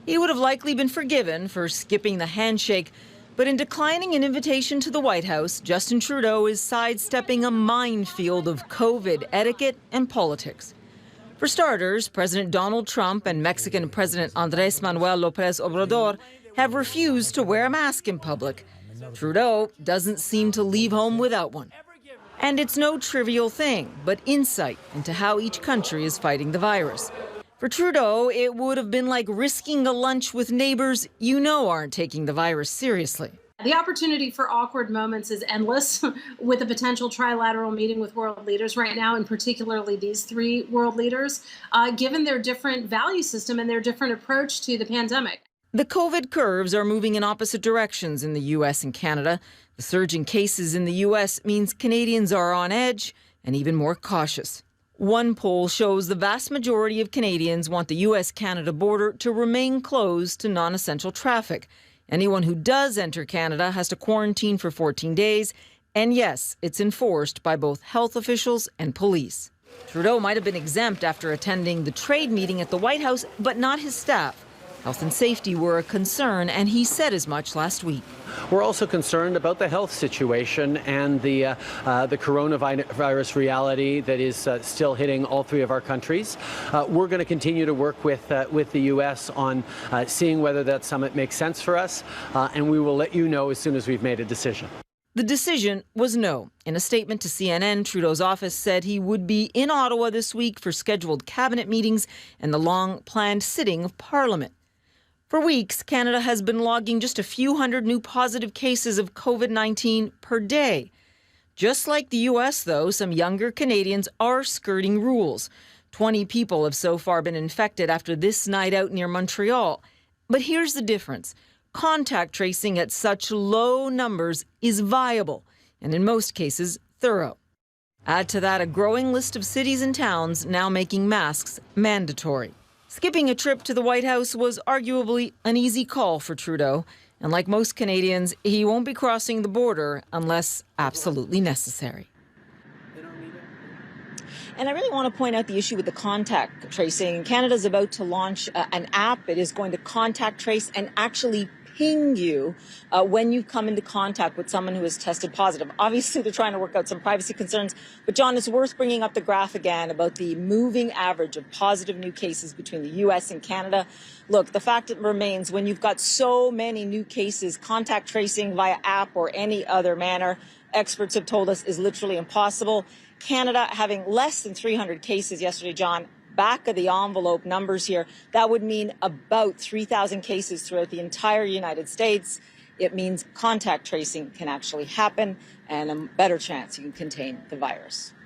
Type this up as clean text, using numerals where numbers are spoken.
He would have likely been forgiven for skipping the handshake, but in declining an invitation to the White House, Justin Trudeau is sidestepping a minefield of COVID etiquette and politics. For starters, President Donald Trump and Mexican President Andrés Manuel López Obrador have refused to wear a mask in public. Trudeau doesn't seem to leave home without one. And it's no trivial thing, but insight into how each country is fighting the virus. For Trudeau, it would have been like risking a lunch with neighbors you know aren't taking the virus seriously. The opportunity for awkward moments is endless with a potential trilateral meeting with world leaders right now, and particularly these three world leaders, given their different value system and their different approach to the pandemic. The COVID curves are moving in opposite directions in the U.S. and Canada. The surge in cases in the U.S. means Canadians are on edge and even more cautious. One poll shows the vast majority of Canadians want the U.S.-Canada border to remain closed to non-essential traffic. Anyone who does enter Canada has to quarantine for 14 days. And yes, it's enforced by both health officials and police. Trudeau might have been exempt after attending the trade meeting at the White House, but not his staff. Health and safety were a concern, and he said as much last week. We're also concerned about the health situation and the coronavirus reality that is still hitting all three of our countries. We're going to continue to work with the U.S. on seeing whether that summit makes sense for us, and we will let you know as soon as we've made a decision. The decision was no. In a statement to CNN, Trudeau's office said he would be in Ottawa this week for scheduled cabinet meetings and the long-planned sitting of Parliament. For weeks, Canada has been logging just a few hundred new positive cases of COVID-19 per day. Just like the U.S., though, some younger Canadians are skirting rules. 20 people have so far been infected after this night out near Montreal. But here's the difference. Contact tracing at such low numbers is viable, and in most cases, thorough. Add to that a growing list of cities and towns now making masks mandatory. Skipping a trip to the White House was arguably an easy call for Trudeau. And like most Canadians, he won't be crossing the border unless absolutely necessary. And I really want to point out the issue with the contact tracing. Canada's about to launch an app. It is going to contact trace and actually ping you when you come into contact with someone who has tested positive. Obviously, they're trying to work out some privacy concerns. But, John, it's worth bringing up the graph again about the moving average of positive new cases between the U.S. and Canada. Look, the fact remains when you've got so many new cases, contact tracing via app or any other manner, experts have told us is literally impossible. Canada having less than 300 cases yesterday, John, back of the envelope numbers here, that would mean about 3,000 cases throughout the entire United States. It means contact tracing can actually happen and a better chance you can contain the virus.